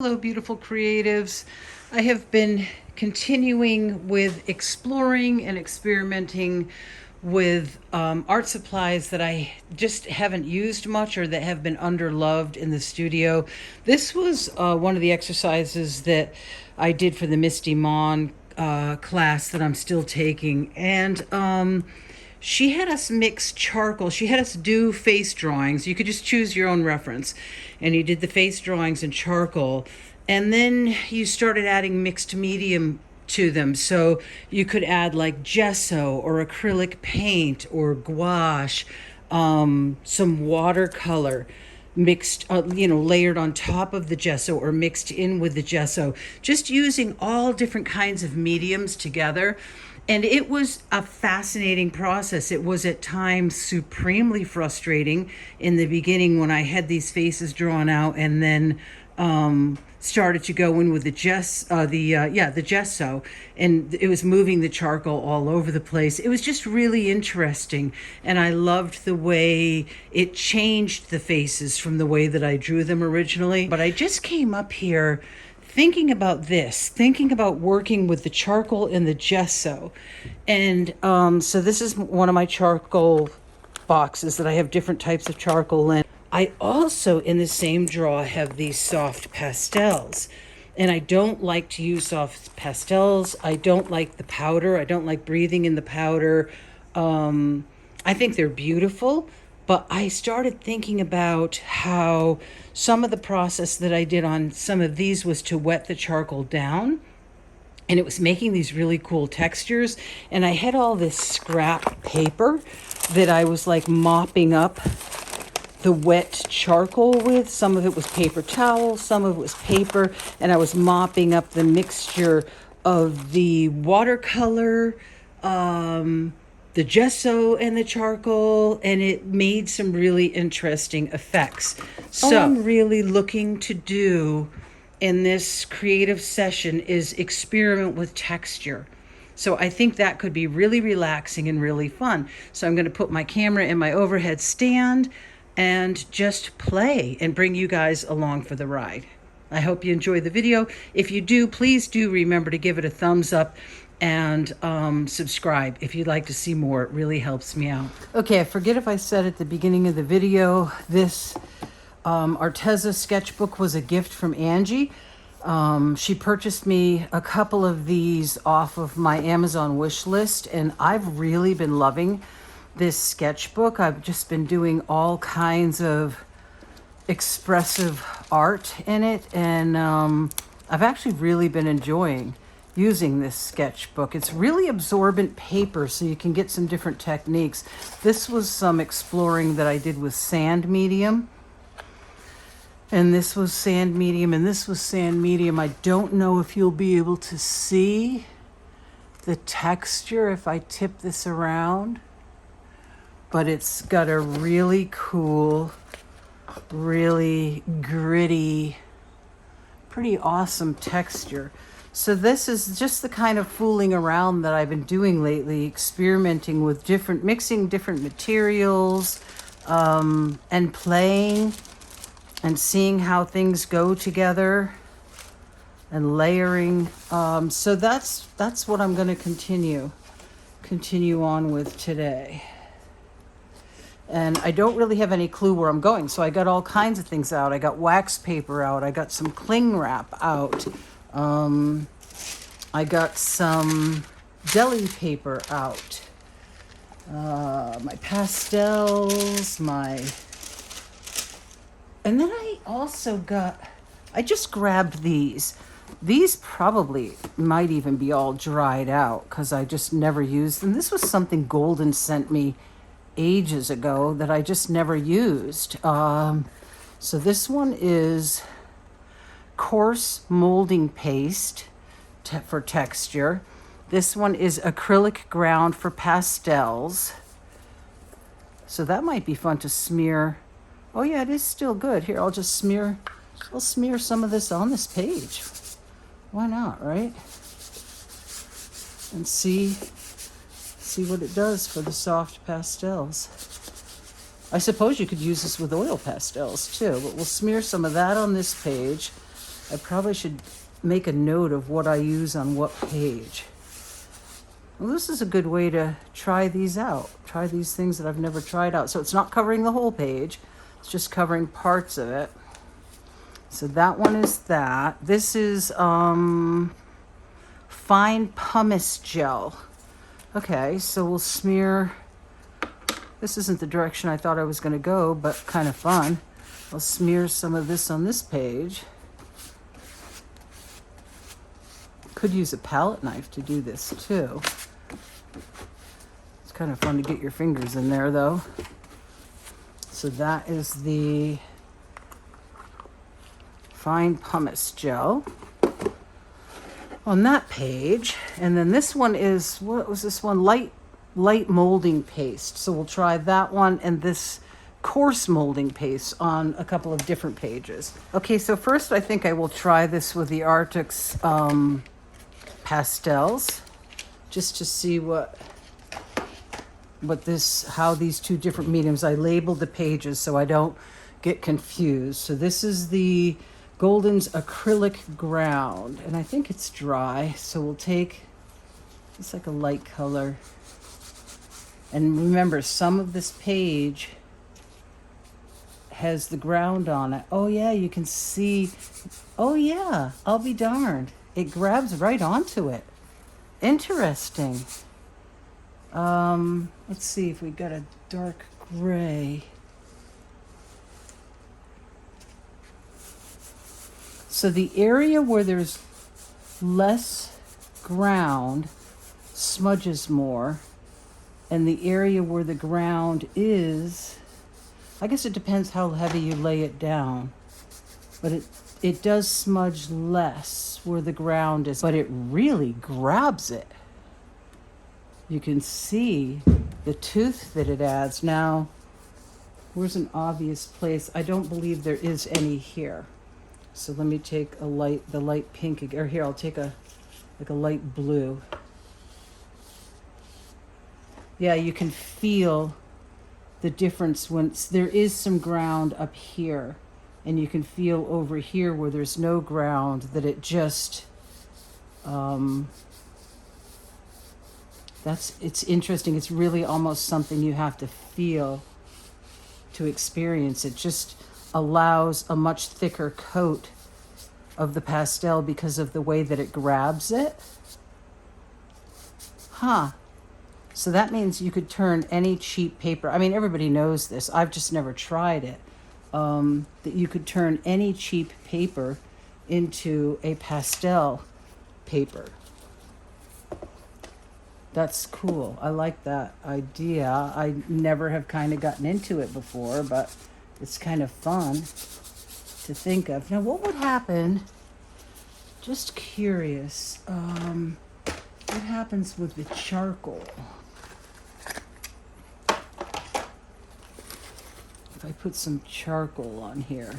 Hello, beautiful creatives. I have been continuing with exploring and experimenting with art supplies that I just haven't used much or that have been underloved in the studio. This was one of the exercises that I did for the Misty Mon class that I'm still taking. And she had us mix charcoal. She had us do face drawings. You could just choose your own reference. And you did the face drawings in charcoal. And then you started adding mixed medium to them. So you could add like gesso or acrylic paint or gouache, some watercolor mixed, layered on top of the gesso or mixed in with the gesso, just using all different kinds of mediums together. And it was a fascinating process. It was at times supremely frustrating in the beginning when I had these faces drawn out and then started to go in with the gesso, and it was moving the charcoal all over the place. It was just really interesting, and I loved the way it changed the faces from the way that I drew them originally. But I just came up here thinking about working with the charcoal and the gesso. And so this is one of my charcoal boxes that I have different types of charcoal in. I also, in the same drawer, have these soft pastels. And I don't like to use soft pastels. I don't like the powder. I don't like breathing in the powder. I think they're beautiful. But I started thinking about how some of the process that I did on some of these was to wet the charcoal down. And it was making these really cool textures. And I had all this scrap paper that I was like mopping up the wet charcoal with. Some of it was paper towel, some of it was paper, and I was mopping up the mixture of the watercolor, the gesso and the charcoal, and it made some really interesting effects. So all I'm really looking to do in this creative session is experiment with texture. So I think that could be really relaxing and really fun. So I'm going to put my camera in my overhead stand and just play and bring you guys along for the ride. I hope you enjoy the video. If you do, please do remember to give it a thumbs up and subscribe if you'd like to see more. It really helps me out. Okay, I forget if I said at the beginning of the video, this Arteza sketchbook was a gift from Angie. She purchased me a couple of these off of my Amazon wish list, and I've really been loving this sketchbook. I've just been doing all kinds of expressive art in it, and I've actually really been enjoying using this sketchbook. It's really absorbent paper, so you can get some different techniques. This was some exploring that I did with sand medium, and this was sand medium, and this was sand medium. I don't know if you'll be able to see the texture if I tip this around, but it's got a really cool, really gritty, pretty awesome texture. So this is just the kind of fooling around that I've been doing lately, experimenting with mixing different materials, and playing and seeing how things go together and layering. So that's what I'm going to continue on with today. And I don't really have any clue where I'm going. So I got all kinds of things out. I got wax paper out. I got some cling wrap out. I got some deli paper out. My pastels, and then I just grabbed these. These probably might even be all dried out because I just never used them. This was something Golden sent me ages ago that I just never used. So this one is Coarse molding paste for texture. This one is acrylic ground for pastels. So that might be fun to smear. Oh yeah, it is still good. Here, I'll smear some of this on this page. Why not, right? And see what it does for the soft pastels. I suppose you could use this with oil pastels too, but we'll smear some of that on this page. I probably should make a note of what I use on what page. Well, this is a good way to try these out. Try these things that I've never tried out. So it's not covering the whole page. It's just covering parts of it. So that one is that. This is fine pumice gel. Okay, so we'll smear. This isn't the direction I thought I was going to go, but kind of fun. I'll smear some of this on this page. Could use a palette knife to do this too. It's kind of fun to get your fingers in there though. So that is the fine pumice gel on that page. And then this one is, what was this one? Light molding paste. So we'll try that one and this coarse molding paste on a couple of different pages. Okay, so first I think I will try this with the Arctic's Pastels, just to see how these two different mediums, I labeled the pages so I don't get confused. So this is the Golden's Acrylic Ground, and I think it's dry, so we'll take, it's like a light color. And remember, some of this page has the ground on it. Oh yeah, you can see, oh yeah, I'll be darned. It grabs right onto it. Interesting. Let's see if we got a dark gray. So the area where there's less ground smudges more, and the area where the ground is, I guess it depends how heavy you lay it down, but it does smudge less where the ground is, but it really grabs it. You can see the tooth that it adds. Now, where's an obvious place? I don't believe there is any here. So let me take the light pink, or here, I'll take like a light blue. Yeah, you can feel the difference when there is some ground up here, and you can feel over here where there's no ground that it just, it's interesting. It's really almost something you have to feel to experience. It just allows a much thicker coat of the pastel because of the way that it grabs it. Huh. So that means you could turn any cheap paper. I mean, everybody knows this. I've just never tried it. That you could turn any cheap paper into a pastel paper. That's cool. I like that idea. I never have kind of gotten into it before, but it's kind of fun to think of. Now, what would happen, just curious, what happens with the charcoal? If I put some charcoal on here.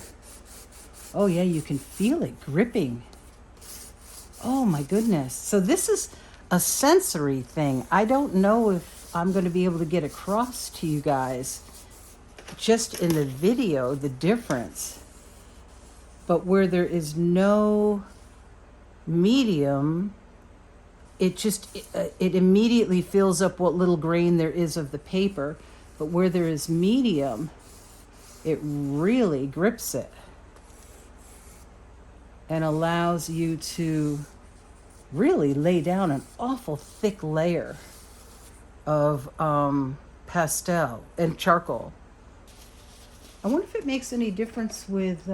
Oh yeah, you can feel it gripping. Oh my goodness. So this is a sensory thing. I don't know if I'm going to be able to get across to you guys just in the video the difference. But where there is no medium, it immediately fills up what little grain there is of the paper. But where there is medium, it really grips it and allows you to really lay down an awful thick layer of pastel and charcoal. I wonder if it makes any difference with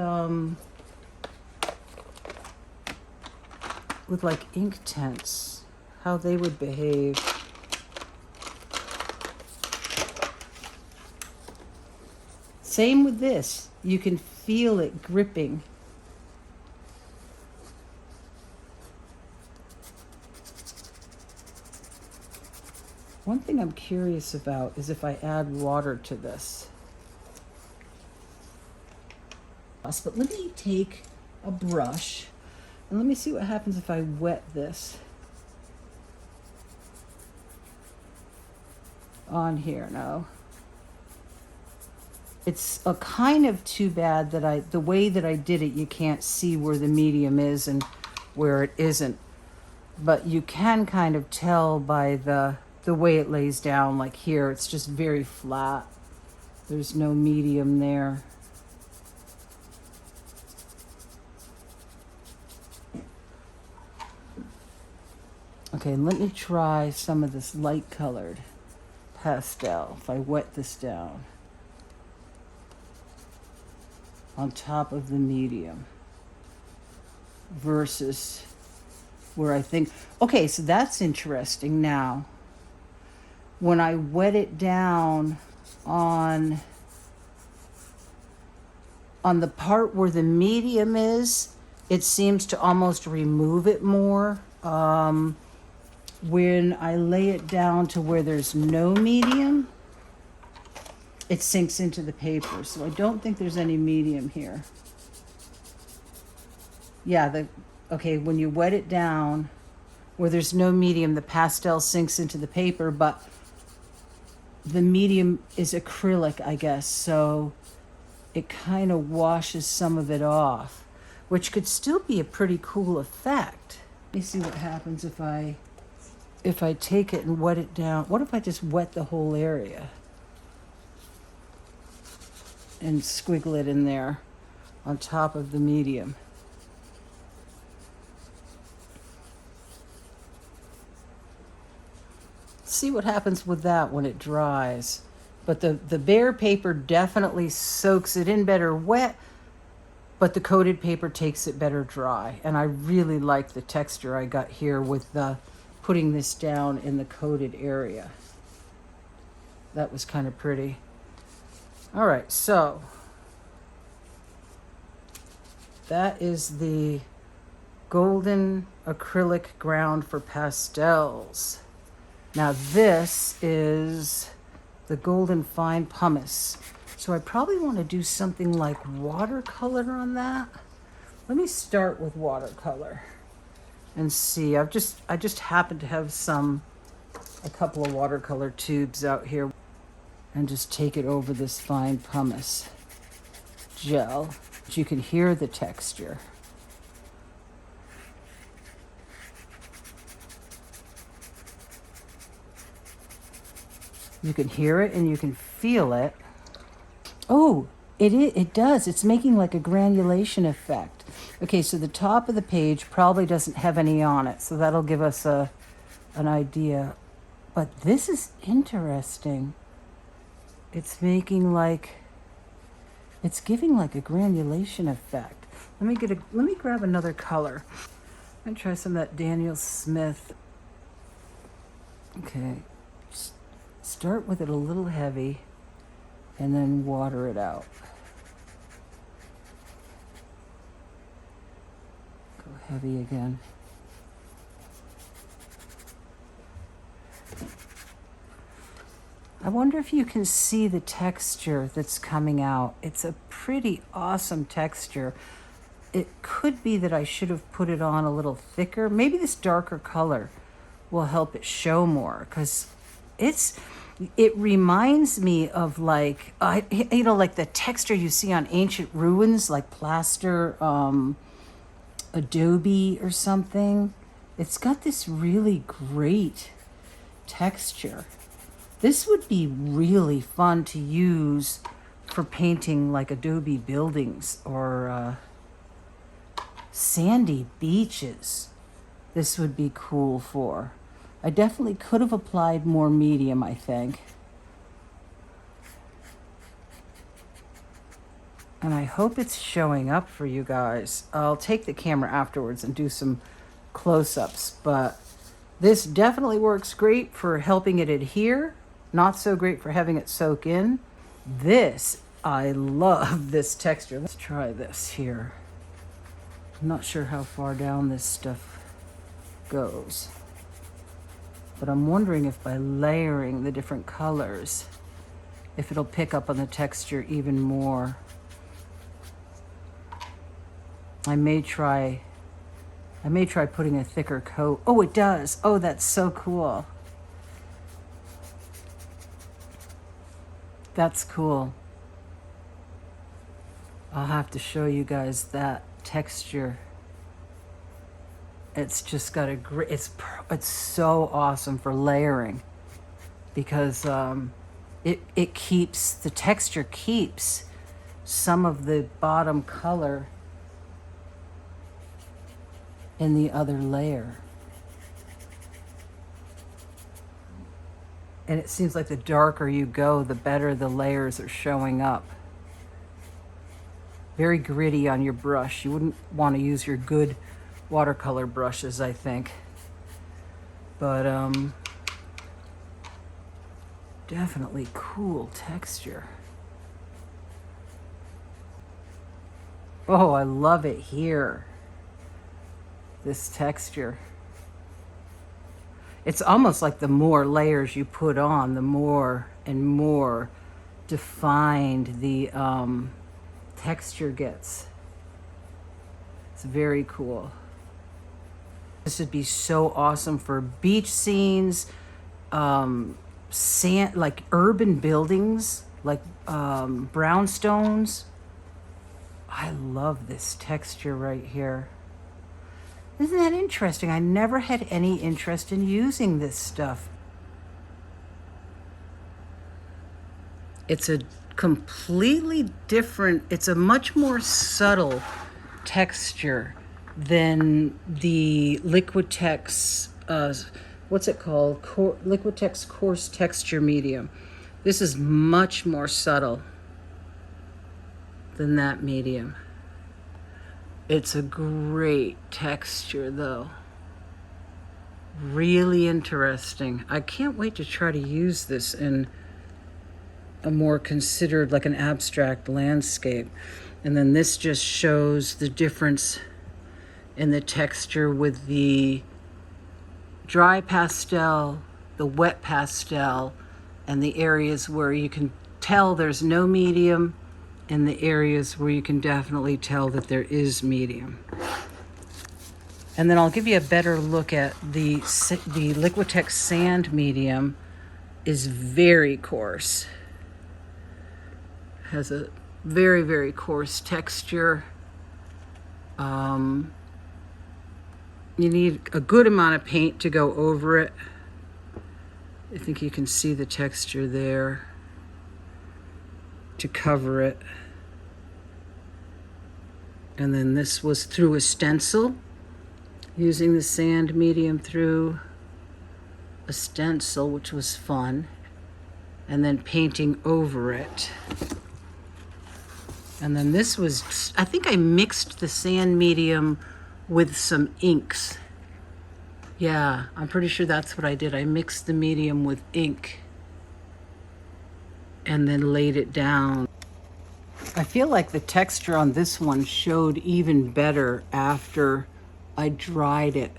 like Inktense, how they would behave. Same with this. You can feel it gripping. One thing I'm curious about is if I add water to this. But let me take a brush and let me see what happens if I wet this on here now. It's a kind of too bad that the way that I did it, you can't see where the medium is and where it isn't. But you can kind of tell by the way it lays down. Like here, it's just very flat. There's no medium there. Okay, let me try some of this light colored pastel if I wet this down on top of the medium versus where I think, okay, so that's interesting. Now, when I wet it down on the part where the medium is, it seems to almost remove it more. When I lay it down to where there's no medium, it sinks into the paper. So I don't think there's any medium here. Yeah, okay, when you wet it down where there's no medium, the pastel sinks into the paper, but the medium is acrylic, I guess, so it kind of washes some of it off, which could still be a pretty cool effect. Let me see what happens if I take it and wet it down. What if I just wet the whole area and squiggle it in there on top of the medium? See what happens with that when it dries. But the bare paper definitely soaks it in better wet, but the coated paper takes it better dry. And I really like the texture I got here with putting this down in the coated area. That was kind of pretty. All right, so that is the golden acrylic ground for pastels. Now this is the golden fine pumice. So I probably want to do something like watercolor on that. Let me start with watercolor and see. I just happen to have a couple of watercolor tubes out here, and just take it over this fine pumice gel. You can hear the texture. You can hear it and you can feel it. Oh, it does. It's making like a granulation effect. Okay, so the top of the page probably doesn't have any on it, so that'll give us an idea. But this is interesting. It's giving like a granulation effect. Let me grab another color. I'm gonna try some of that Daniel Smith. Okay. Start with it a little heavy and then water it out. Go heavy again. I wonder if you can see the texture that's coming out. It's a pretty awesome texture. It could be that I should have put it on a little thicker. Maybe this darker color will help it show more, because it reminds me of like the texture you see on ancient ruins, like plaster, adobe or something. It's got this really great texture. This would be really fun to use for painting like adobe buildings or sandy beaches. This would be cool for. I definitely could have applied more medium, I think. And I hope it's showing up for you guys. I'll take the camera afterwards and do some close-ups, but this definitely works great for helping it adhere. Not so great for having it soak in. I love this texture. Let's try this here. I'm not sure how far down this stuff goes, but I'm wondering if by layering the different colors, if it'll pick up on the texture even more. I may try putting a thicker coat. Oh, it does. Oh, that's so cool. That's cool. I'll have to show you guys that texture. It's just got a great, it's so awesome for layering because it keeps, the texture keeps some of the bottom color in the other layer. And it seems like the darker you go, the better the layers are showing up. Very gritty on your brush. You wouldn't want to use your good watercolor brushes, I think. But definitely cool texture. Oh, I love it here. This texture. It's almost like the more layers you put on, the more and more defined the texture gets. It's very cool. This would be so awesome for beach scenes, sand, like urban buildings, like brownstones. I love this texture right here. Isn't that interesting? I never had any interest in using this stuff. It's a completely different, it's a much more subtle texture than the Liquitex, what's it called? Liquitex Coarse Texture Medium. This is much more subtle than that medium. It's a great texture though. Really interesting. I can't wait to try to use this in a more considered, like an abstract landscape. And then this just shows the difference in the texture with the dry pastel, the wet pastel, and the areas where you can tell there's no medium, and the areas where you can definitely tell that there is medium. And then I'll give you a better look at the Liquitex sand medium. Is very coarse. Has a very, very coarse texture. You need a good amount of paint to go over it. I think you can see the texture there to cover it. And then this was through a stencil, using the sand medium through a stencil, which was fun, and then painting over it. And then this was, I think I mixed the sand medium with some inks. Yeah, I'm pretty sure that's what I did. I mixed the medium with ink and then laid it down. I feel like the texture on this one showed even better after I dried it.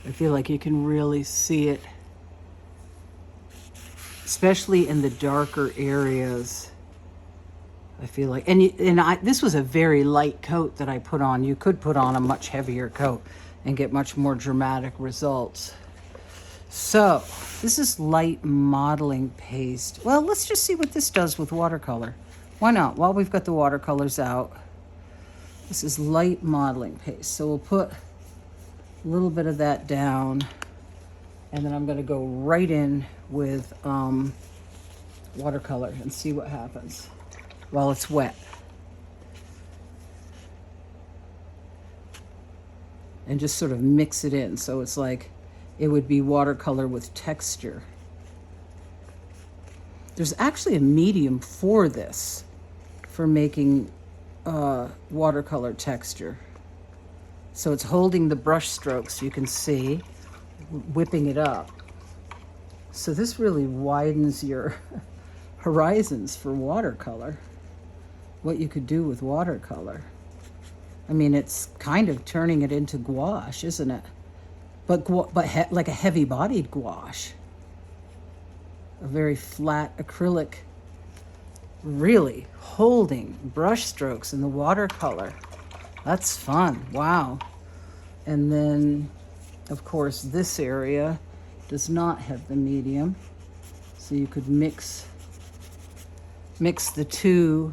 I feel like you can really see it, especially in the darker areas. I feel like, this was a very light coat that I put on. You could put on a much heavier coat and get much more dramatic results. So this is light modeling paste. Well, let's just see what this does with watercolor. Why not? While we've got the watercolors out, this is light modeling paste. So we'll put a little bit of that down, and then I'm going to go right in with watercolor and see what happens while it's wet. And just sort of mix it in so it's like it would be watercolor with texture. There's actually a medium for this, for making watercolor texture. So it's holding the brush strokes, you can see, whipping it up. So this really widens your horizons for watercolor, what you could do with watercolor. I mean, it's kind of turning it into gouache, isn't it? But like a heavy-bodied gouache. A very flat acrylic, really holding brush strokes in the watercolor. That's fun. Wow. And then, of course, this area does not have the medium, so you could mix the two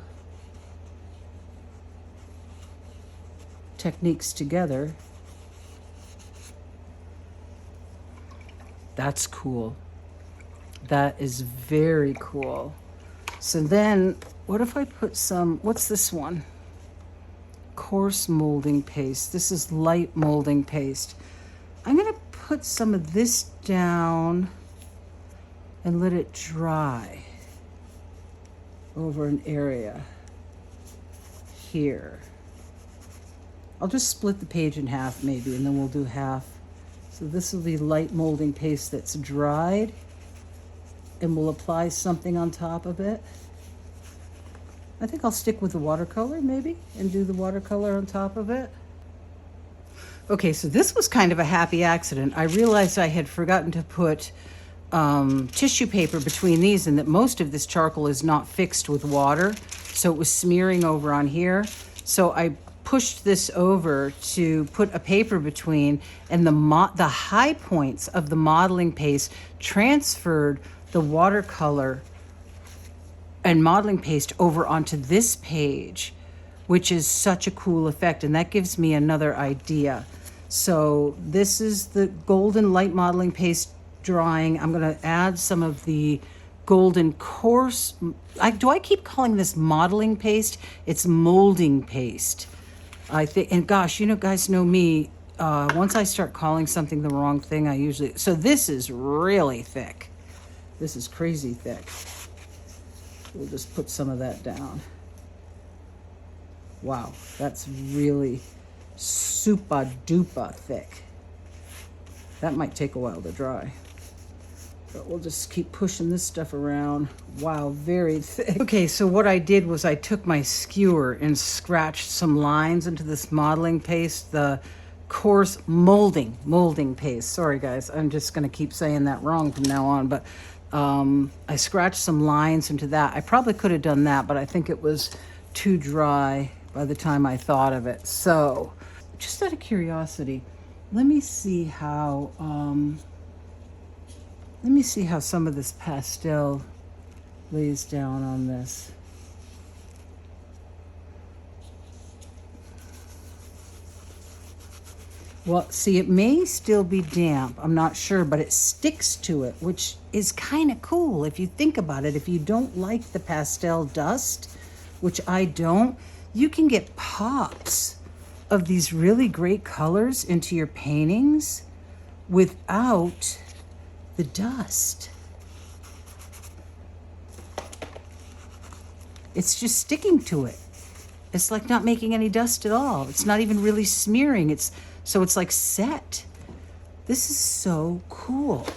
techniques together. That's cool. That is very cool. So then, what if I put some, what's this one? Coarse molding paste. This is light molding paste. I'm gonna put some of this down and let it dry over an area here. I'll just split the page in half maybe, and then we'll do half. So this will be light molding paste that's dried, and we'll apply something on top of it. I think I'll stick with the watercolor maybe and do the watercolor on top of it. Okay, so this was kind of a happy accident. I realized I had forgotten to put tissue paper between these, and that most of this charcoal is not fixed with water, so it was smearing over on here. So I pushed this over to put a paper between, and the high points of the modeling paste transferred the watercolor and modeling paste over onto this page, which is such a cool effect, and that gives me another idea. So this is the golden light modeling paste drying. I'm going to add some of the golden coarse. Do I keep calling this modeling paste? It's molding paste, I think. And gosh, you know, guys know me. Once I start calling something the wrong thing, I usually. So this is really thick. This is crazy thick. We'll just put some of that down. Wow, that's really super duper thick. That might take a while to dry, but we'll just keep pushing this stuff around. Wow, very thick. Okay, so what I did was I took my skewer and scratched some lines into this modeling paste, the coarse molding paste. Sorry guys, I'm just gonna keep saying that wrong from now on, but I scratched some lines into that. I probably could have done that, but I think it was too dry by the time I thought of it. So, just out of curiosity, let me see how some of this pastel lays down on this. Well, see, it may still be damp. I'm not sure, but it sticks to it, which is kind of cool if you think about it. If you don't like the pastel dust, which I don't, you can get pops of these really great colors into your paintings without the dust. It's just sticking to it. It's like not making any dust at all. It's not even really smearing. So it's like set. This is so cool.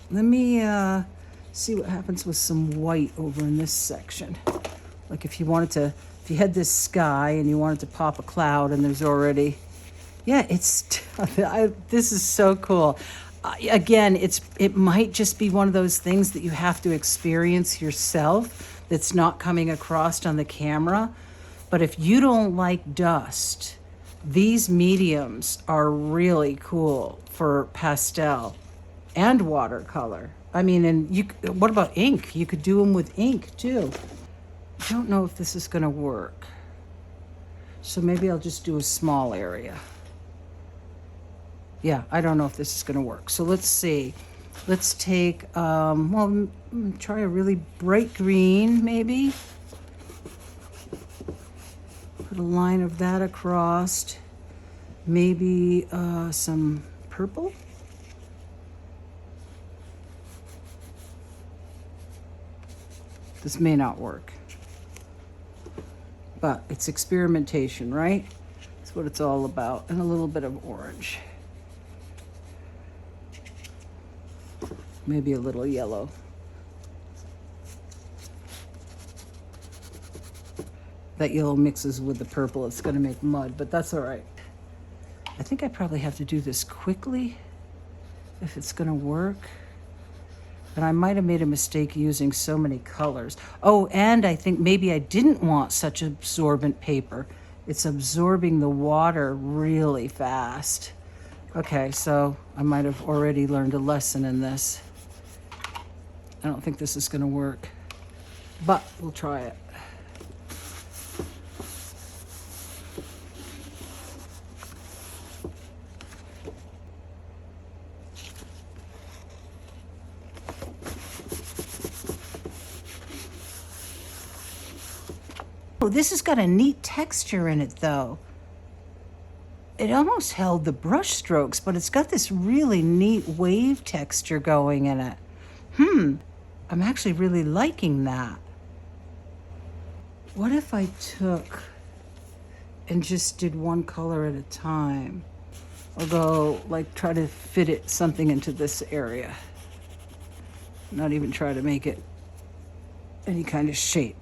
Let me see what happens with some white over in this section. Like if you had this sky and you wanted to pop a cloud, and there's already, yeah, this is so cool. Again, it might just be one of those things that you have to experience yourself that's not coming across on the camera. But if you don't like dust, these mediums are really cool for pastel and watercolor. I mean, and what about ink? You could do them with ink too. I don't know if this is gonna work. So maybe I'll just do a small area. Yeah, I don't know if this is gonna work. So let's see. Let's take, try a really bright green maybe. Put a line of that across. Maybe some purple. This may not work, but it's experimentation, right? That's what it's all about. And a little bit of orange. Maybe a little yellow. That yellow mixes with the purple. It's going to make mud, but that's all right. I think I probably have to do this quickly if it's going to work. And I might have made a mistake using so many colors. Oh, and I think maybe I didn't want such absorbent paper. It's absorbing the water really fast. Okay, so I might have already learned a lesson in this. I don't think this is going to work, but we'll try it. Oh, this has got a neat texture in it though. It almost held the brush strokes, but it's got this really neat wave texture going in it. I'm actually really liking that. What if I took and just did one color at a time? I'll go like try to fit it something into this area. Not even try to make it any kind of shape.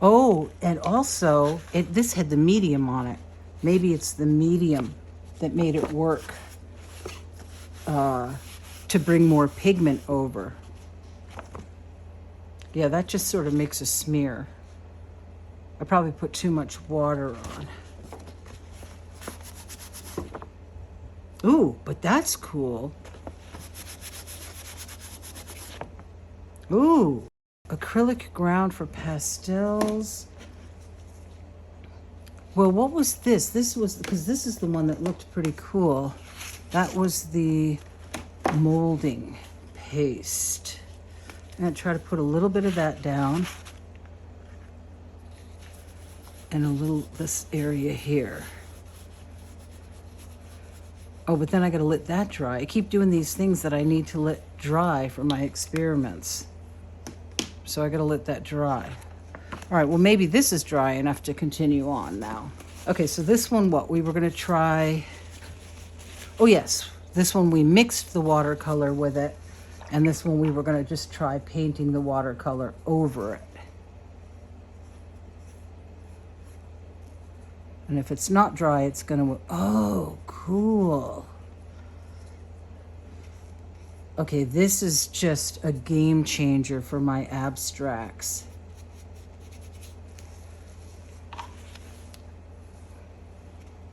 Oh, and also this had the medium on it. Maybe it's the medium that made it work to bring more pigment over. Yeah, that just sort of makes a smear. I probably put too much water on. Ooh, but that's cool. Ooh, acrylic ground for pastels. Well, what was this? This was, because this is the one that looked pretty cool. That was the molding paste. I'm gonna try to put a little bit of that down. And a little, this area here. Oh, but then I gotta let that dry. I keep doing these things that I need to let dry for my experiments. So I gotta let that dry. All right, well, maybe this is dry enough to continue on now. Okay, so this one, what? We were gonna try, oh yes, this one we mixed the watercolor with it, and this one we were gonna just try painting the watercolor over it. And if it's not dry, it's gonna, oh, cool. Okay, this is just a game changer for my abstracts.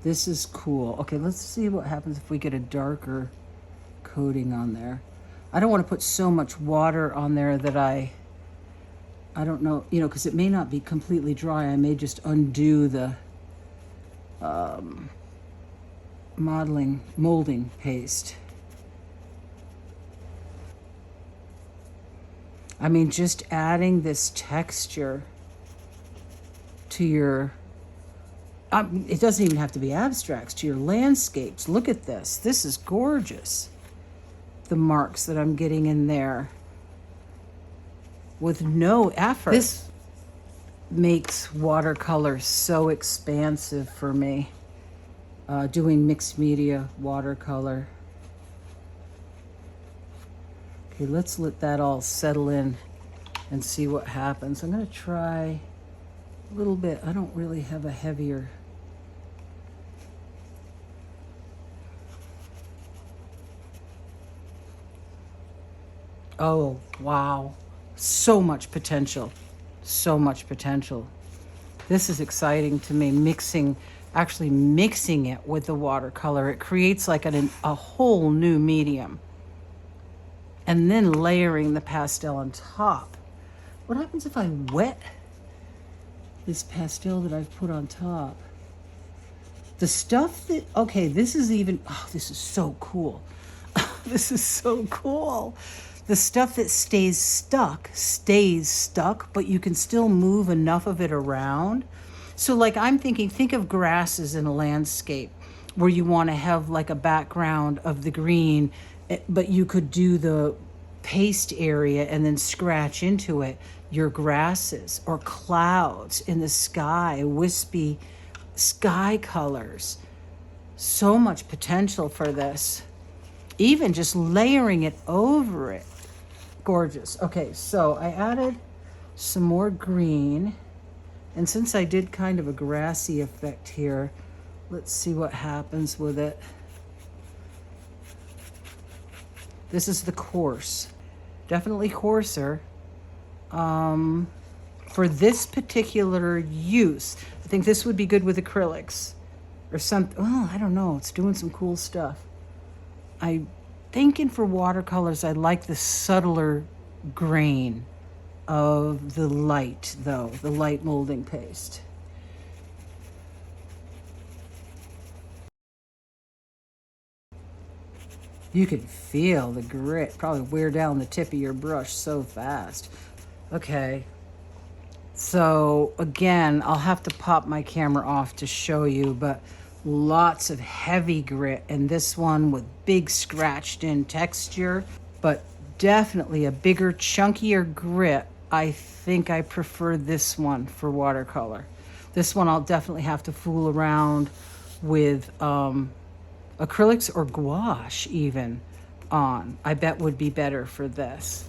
This is cool. Okay, let's see what happens if we get a darker coating on there. I don't want to put so much water on there that I don't know, you know, because it may not be completely dry. I may just undo the molding paste. I mean, just adding this texture to your, it doesn't even have to be abstracts, to your landscapes. Look at this. This is gorgeous. The marks that I'm getting in there with no effort. This makes watercolor so expansive for me. Doing mixed media watercolor. Okay, let's let that all settle in and see what happens. I'm gonna try a little bit. I don't really have a heavier. Oh, wow. So much potential. So much potential. This is exciting to me, actually mixing it with the watercolor. It creates like a whole new medium. And then layering the pastel on top. What happens if I wet this pastel that I've put on top? The stuff that, okay, this is even, oh, this is so cool. This is so cool. The stuff that stays stuck, but you can still move enough of it around. So like I'm thinking, think of grasses in a landscape where you want to have like a background of the green, but you could do the paste area and then scratch into it your grasses, or clouds in the sky, wispy sky colors. So much potential for this. Even just layering it over it. Gorgeous. Okay, so I added some more green. And since I did kind of a grassy effect here, let's see what happens with it. This is the coarse. Definitely coarser. For this particular use, I think this would be good with acrylics. Or something. Oh, I don't know. It's doing some cool stuff. I'm thinking for watercolors, I like the subtler grain of the light, though, the light molding paste. You can feel the grit probably wear down the tip of your brush so fast. Okay, So again, I'll have to pop my camera off to show you, but lots of heavy grit, and this one with big scratched in texture, but definitely a bigger, chunkier grit. I think I prefer this one for watercolor. This one I'll definitely have to fool around with acrylics or gouache even on. I bet would be better for this.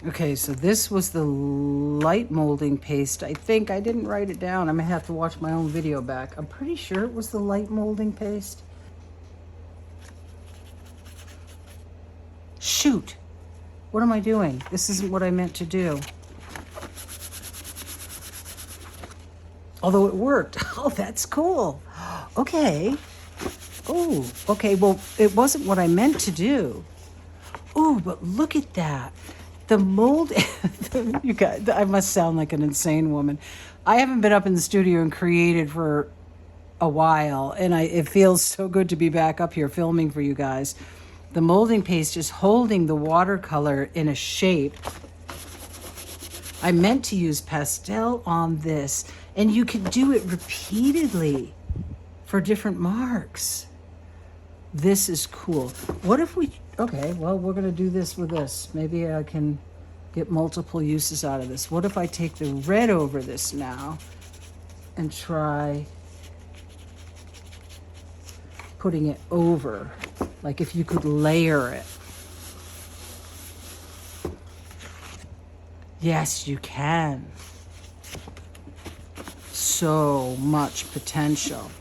Okay, so this was the light molding paste. I think I didn't write it down. I may have to watch my own video back. I'm pretty sure it was the light molding paste. Shoot! What am I doing? This isn't what I meant to do. Although it worked. Oh, that's cool. Okay. Oh, okay. Well, it wasn't what I meant to do. Oh, but look at that. The mold, you guys, I must sound like an insane woman. I haven't been up in the studio and created for a while, and it feels so good to be back up here filming for you guys. The molding paste is holding the watercolor in a shape. I meant to use pastel on this, and you can do it repeatedly for different marks. This is cool. What if we, okay, well, we're gonna do this with this. Maybe I can get multiple uses out of this. What if I take the red over this now and try putting it over, like if you could layer it. Yes, you can. So much potential.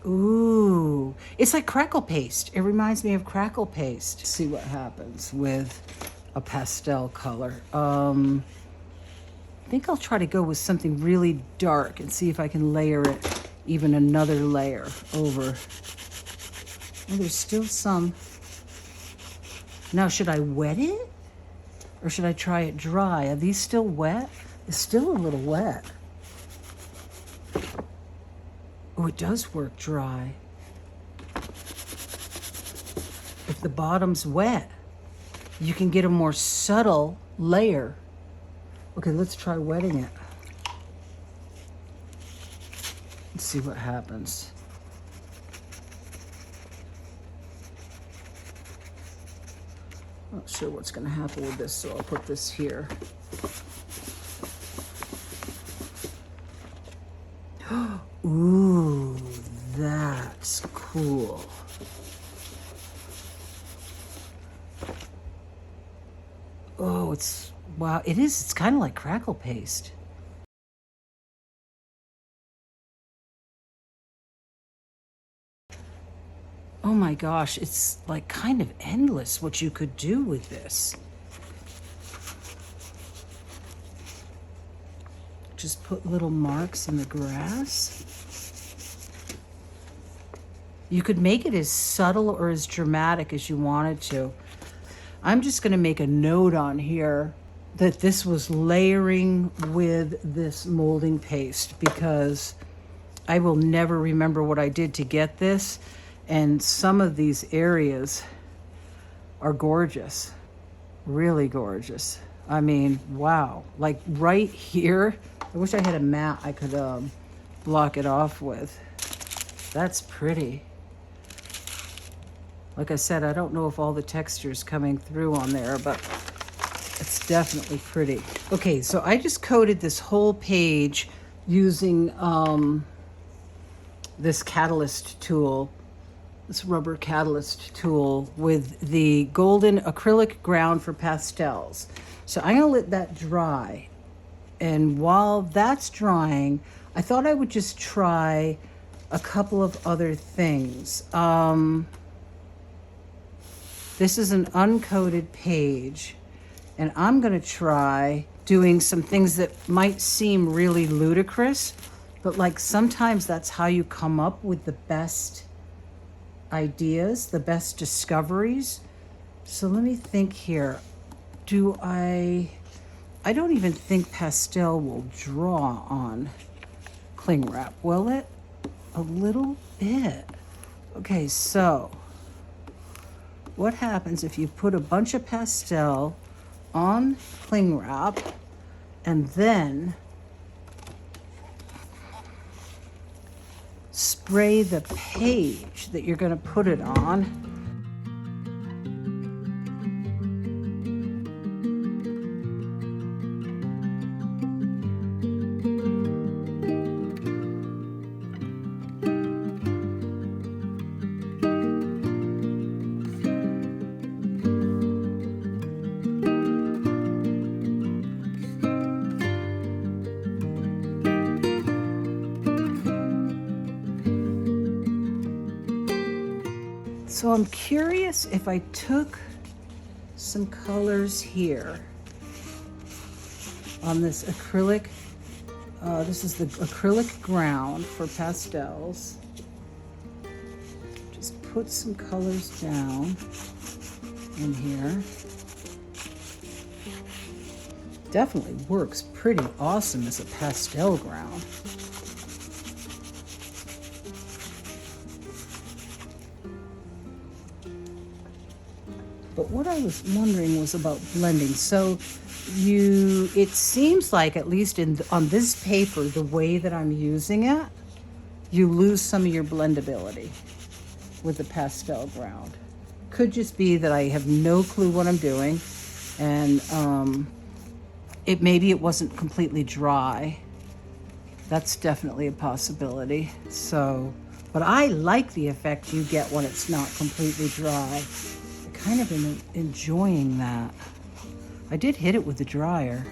Ooh, it's like crackle paste. It reminds me of crackle paste. See what happens with a pastel color. I think I'll try to go with something really dark and see if I can layer it even another layer over. Oh, there's still some. Now, should I wet it? Or should I try it dry? Are these still wet? It's still a little wet. Oh, it does work dry. If the bottom's wet, you can get a more subtle layer. Okay, let's try wetting it. Let's see what happens. Not sure what's gonna happen with this, so I'll put this here. Ooh, that's cool. Oh, it's, wow, it is, it's kind of like crackle paste. Oh my gosh, it's like kind of endless what you could do with this. Just put little marks in the grass. You could make it as subtle or as dramatic as you wanted to. I'm just gonna make a note on here that this was layering with this molding paste because I will never remember what I did to get this. And some of these areas are gorgeous, really gorgeous. I mean, wow, like right here, I wish I had a mat I could block it off with. That's pretty. Like I said, I don't know if all the texture's coming through on there, but it's definitely pretty. Okay, so I just coated this whole page using this catalyst tool, this rubber catalyst tool with the golden acrylic ground for pastels. So I'm gonna let that dry. And while that's drying, I thought I would just try a couple of other things. This is an uncoated page, and I'm gonna try doing some things that might seem really ludicrous, but like sometimes that's how you come up with the best ideas, the best discoveries. So let me think here. I don't even think pastel will draw on cling wrap, will it? A little bit. Okay, so what happens if you put a bunch of pastel on cling wrap and then spray the page that you're going to put it on. So I'm curious if I took some colors here on this acrylic. This is the acrylic ground for pastels. Just put some colors down in here. Definitely works pretty awesome as a pastel ground. But what I was wondering was about blending. So it seems like, at least on this paper, the way that I'm using it, you lose some of your blendability with the pastel ground. Could just be that I have no clue what I'm doing, and maybe it wasn't completely dry. That's definitely a possibility. So, but I like the effect you get when it's not completely dry. Kind of enjoying that. I did hit it with the dryer,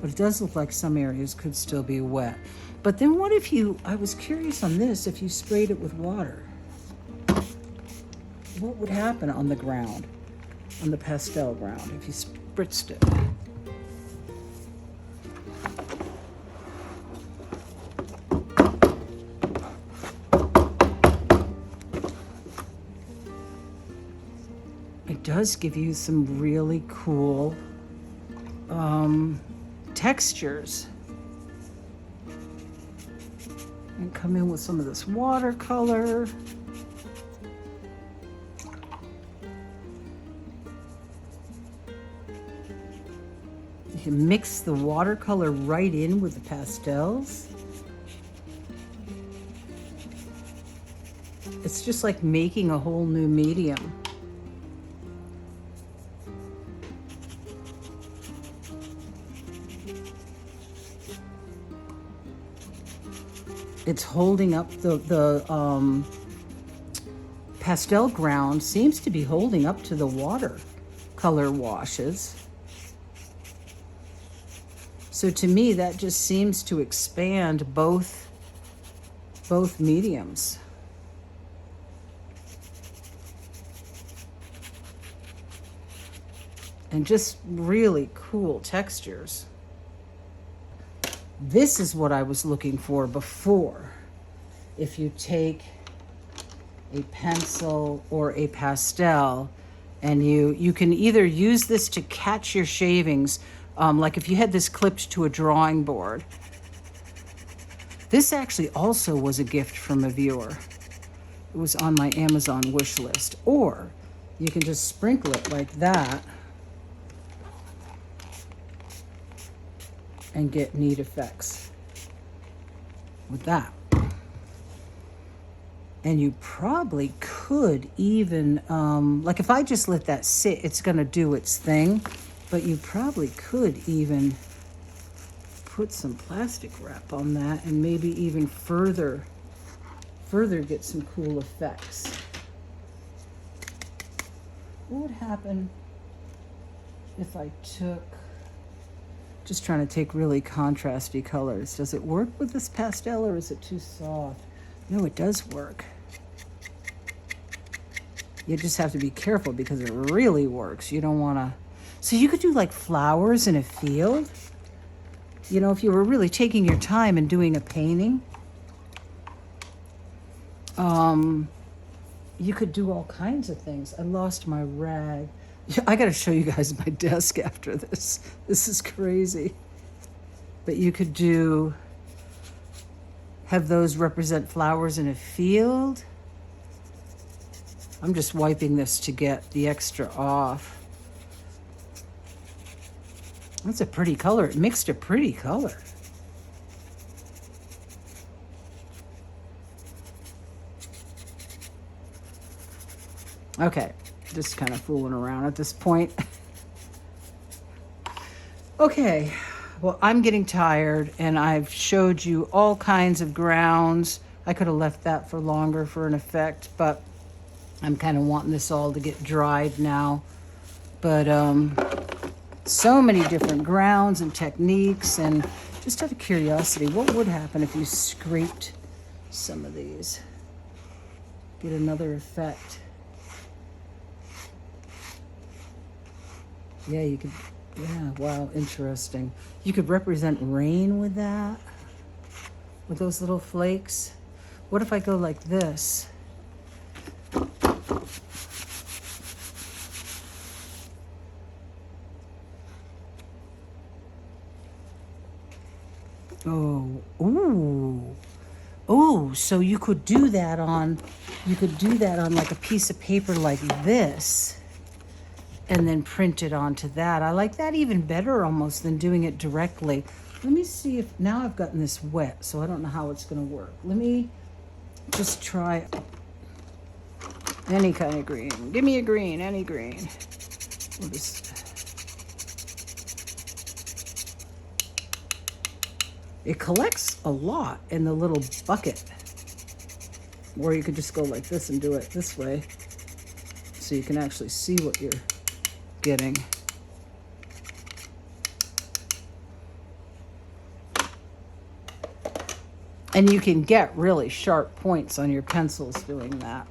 but it does look like some areas could still be wet. But then what if I was curious on this, if you sprayed it with water? What would happen on the ground, on the pastel ground, if you spritzed it? It does give you some really cool textures. And come in with some of this watercolor. You can mix the watercolor right in with the pastels. It's just like making a whole new medium. It's holding up the pastel ground seems to be holding up to the watercolor washes. So to me, that just seems to expand both mediums. And just really cool textures. This is what I was looking for before. If you take a pencil or a pastel and you can either use this to catch your shavings, like if you had this clipped to a drawing board. This actually also was a gift from a viewer. It was on my Amazon wish list. Or you can just sprinkle it like that and get neat effects with that. And you probably could even, like if I just let that sit, it's gonna do its thing, but you probably could even put some plastic wrap on that and maybe even further get some cool effects. What would happen if I took, just trying to take really contrasty colors. Does it work with this pastel or is it too soft? No, it does work. You just have to be careful because it really works. You don't want to... So you could do like flowers in a field. You know, if you were really taking your time and doing a painting, you could do all kinds of things. I lost my rag. I got to show you guys my desk after this. This is crazy. But you could have those represent flowers in a field. I'm just wiping this to get the extra off. That's a pretty color. It mixed a pretty color. Okay, just kind of fooling around at this point. Okay, well, I'm getting tired, and I've showed you all kinds of grounds. I could have left that for longer for an effect, but I'm kind of wanting this all to get dried now. But so many different grounds and techniques, and just out of curiosity, what would happen if you scraped some of these? Get another effect. Yeah, you could, yeah, wow, interesting. You could represent rain with that, with those little flakes. What if I go like this? Oh, ooh. Oh, so you could do that on, like a piece of paper like this, and then print it onto that. I like that even better almost than doing it directly. Let me see if, now I've gotten this wet, so I don't know how it's gonna work. Let me just try any kind of green. Give me a green, any green. We'll just, it collects a lot in the little bucket. Or you could just go like this and do it this way, so you can actually see what you're getting. And you can get really sharp points on your pencils doing that.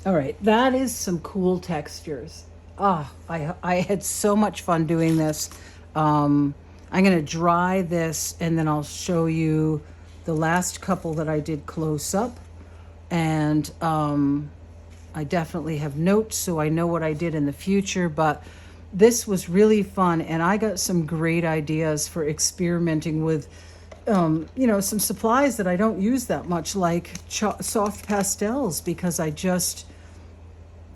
All right, that is some cool textures. Ah, I had so much fun doing this. I'm gonna dry this, and then I'll show you the last couple that I did close up. And I definitely have notes so I know what I did in the future, but this was really fun, and I got some great ideas for experimenting with you know, some supplies that I don't use that much, like soft pastels, because I just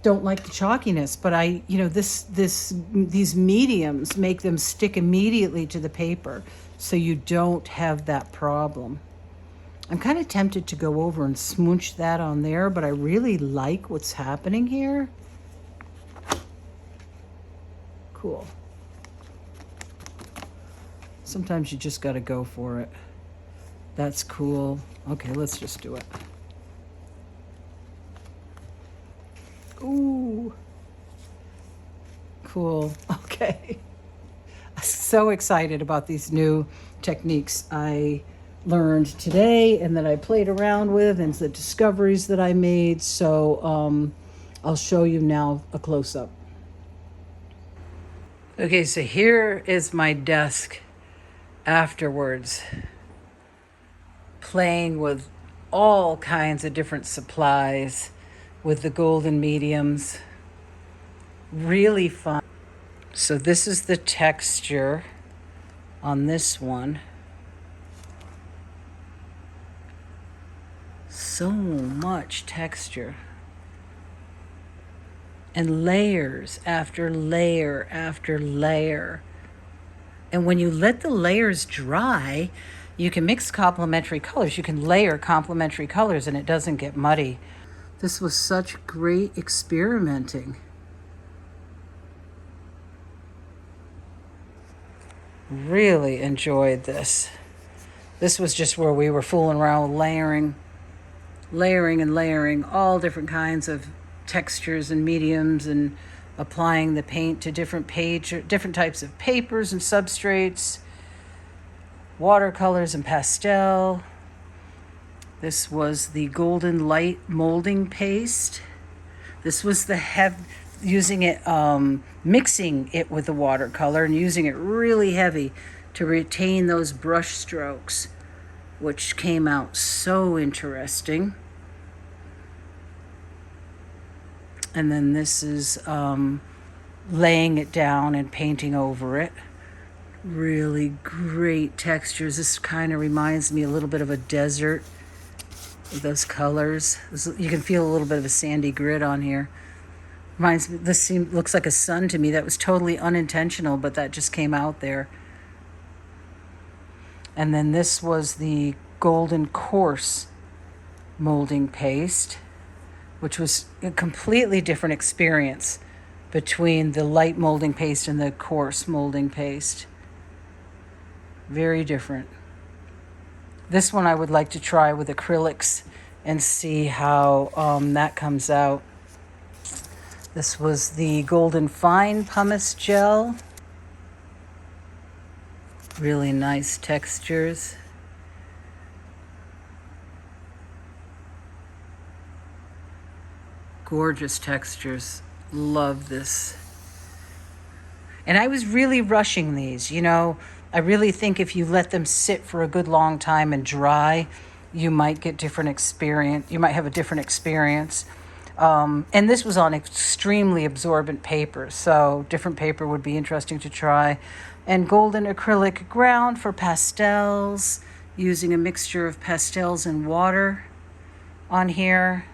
don't like the chalkiness. But I, you know, these mediums make them stick immediately to the paper, so you don't have that problem. I'm kind of tempted to go over and smooch that on there, but I really like what's happening here. Cool. Sometimes you just got to go for it. That's cool. Okay, let's just do it. Ooh. Cool. Okay. So excited about these new techniques I learned today and that I played around with, and the discoveries that I made. So I'll show you now a close-up. Okay, so here is my desk afterwards, playing with all kinds of different supplies with the golden mediums. Really fun. So this is the texture on this one. So much texture. And layers after layer after layer. And when you let the layers dry, you can mix complementary colors. You can layer complementary colors and it doesn't get muddy. This was such great experimenting. Really enjoyed this. This was just where we were fooling around with layering all different kinds of textures and mediums, and applying the paint to different types of papers and substrates, watercolors and pastel. This was the golden light molding paste. This was the using it, mixing it with the watercolor and using it really heavy to retain those brush strokes, which came out so interesting. And then this is laying it down and painting over it. Really great textures. This kind of reminds me a little bit of a desert with those colors. You can feel a little bit of a sandy grit on here. Reminds me, looks like a sun to me. That was totally unintentional, but that just came out there. And then this was the golden coarse molding paste, which was a completely different experience between the light molding paste and the coarse molding paste. Very different. This one I would like to try with acrylics and see how that comes out. This was the Golden Fine Pumice Gel. Really nice textures. Gorgeous textures. Love this. And I was really rushing these, you know. I really think if you let them sit for a good long time and dry, you might get different experience. You might have a different experience. And this was on extremely absorbent paper, so different paper would be interesting to try. And golden acrylic ground for pastels, using a mixture of pastels and water on here.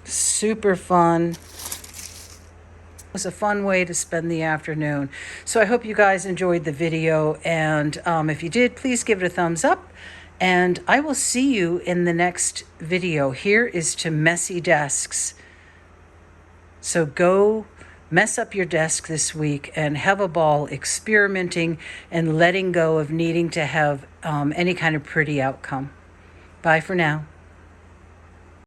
Super fun. It was a fun way to spend the afternoon. So I hope you guys enjoyed the video, and if you did, please give it a thumbs up. And I will see you in the next video. Here is to messy desks. So go mess up your desk this week and have a ball experimenting and letting go of needing to have any kind of pretty outcome. Bye for now.